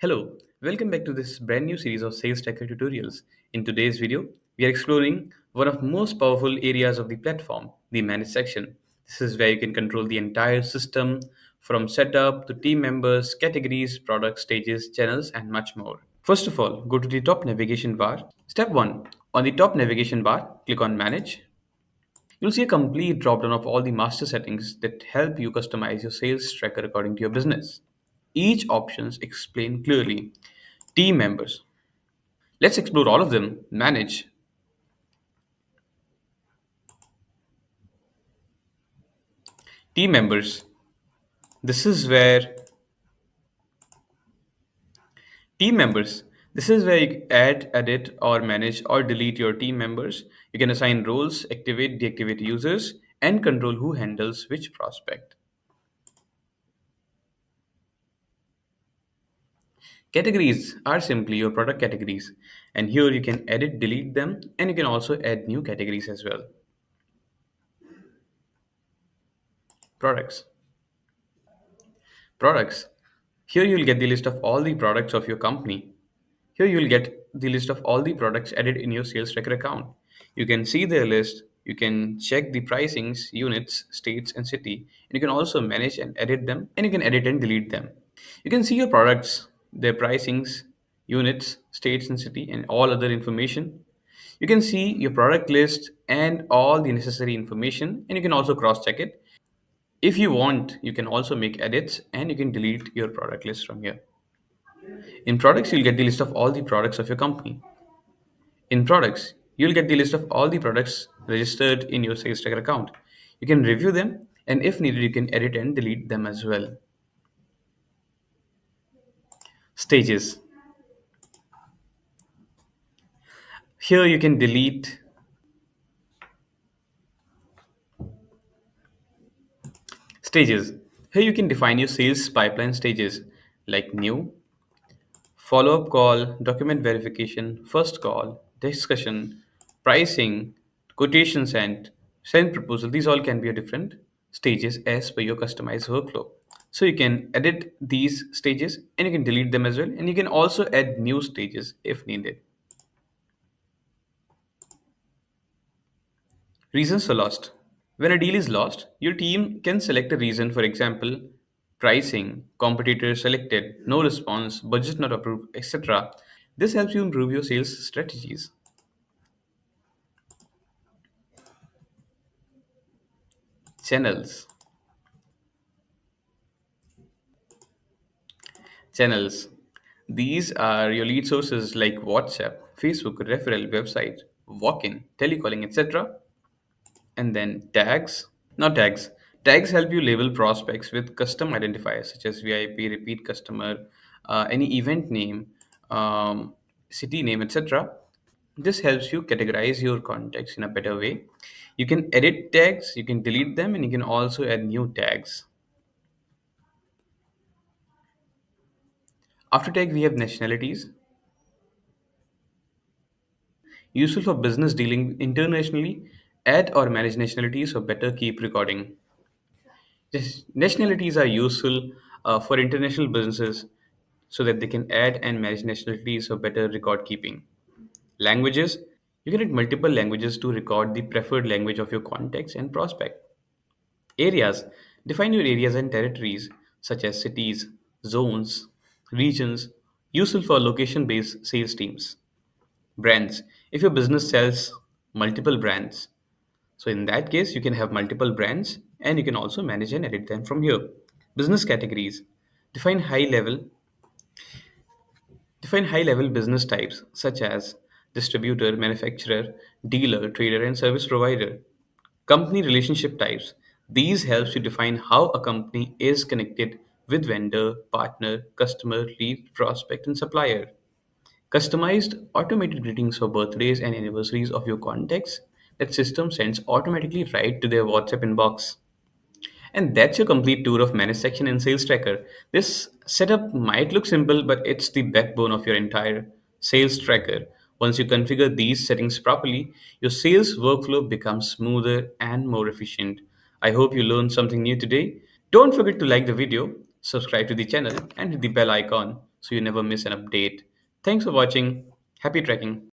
Hello, welcome back to this brand new series of sales tracker tutorials. In today's video, we are exploring one of the most powerful areas of the platform, the manage section. This is where you can control the entire system from setup to team members, categories, product stages, channels, and much more. First of all, go to the top navigation bar. Step 1. On the top navigation bar, click on Manage. You'll see a complete drop-down of all the master settings that help you customize your sales tracker according to your business. Each options explain clearly. Team members. Let's explore all of them. Manage. Team members. This is where team members. This is where you add, edit, or manage or delete your team members. You can assign roles, activate, deactivate users, and control who handles which prospect. Categories are simply your product categories, and here you can edit, delete them, and you can also add new categories as well. Products. Products. Here you'll get the list of all the products of your company. Here you'll get the list of all the products added in your sales tracker account. You can see their list, you can check the pricings, units, states, and city, and you can also manage and edit them, and you can edit and delete them. You can see your products, their pricings, units, states, and city, and all other information. You can see your product list and all the necessary information, and you can also cross check it. If you want, you can also make edits and you can delete your product list from here. In products, you'll get the list of all the products of your company. In products, you'll get the list of all the products registered in your sales tracker account. You can review them, and if needed, you can edit and delete them as well. Stages. Here you can delete stages. Here you can define your sales pipeline stages like new, follow up call, document verification, first call, discussion, pricing, quotation send proposal. These all can be a different stages as per your customized workflow. So you can edit these stages and you can delete them as well. And you can also add new stages if needed. Reasons for lost. When a deal is lost, your team can select a reason, for example, pricing, competitor selected, no response, budget not approved, etc. This helps you improve your sales strategies. Channels. Channels. These are your lead sources like WhatsApp, Facebook, referral, website, walk in, telecalling, etc. And then tags. Now, tags. Tags help you label prospects with custom identifiers such as VIP, repeat customer, any event name, city name, etc. This helps you categorize your contacts in a better way. You can edit tags, you can delete them, and you can also add new tags. After tag, we have nationalities, useful for business dealing internationally. Add or manage nationalities for better keep recording. Nationalities are useful for international businesses so that they can add and manage nationalities for better record keeping. Languages, you can add multiple languages to record the preferred language of your contacts and prospect. Areas, define your areas and territories such as cities, zones, regions, useful for location based sales teams. Brands, if your business sells multiple brands, so in that case, you can have multiple brands and you can also manage and edit them from here. Business categories. Define high level Define high level business types such as distributor, manufacturer, dealer, trader, and service provider. Company relationship types. These helps you define how a company is connected with vendor, partner, customer, lead, prospect, and supplier. Customized automated greetings for birthdays and anniversaries of your contacts that system sends automatically right to their WhatsApp inbox. And that's your complete tour of manage section in Sales Tracker. This setup might look simple, but it's the backbone of your entire sales tracker. Once you configure these settings properly, your sales workflow becomes smoother and more efficient. I hope you learned something new today. Don't forget to like the video, subscribe to the channel, and hit the bell icon so you never miss an update. Thanks for watching. Happy tracking.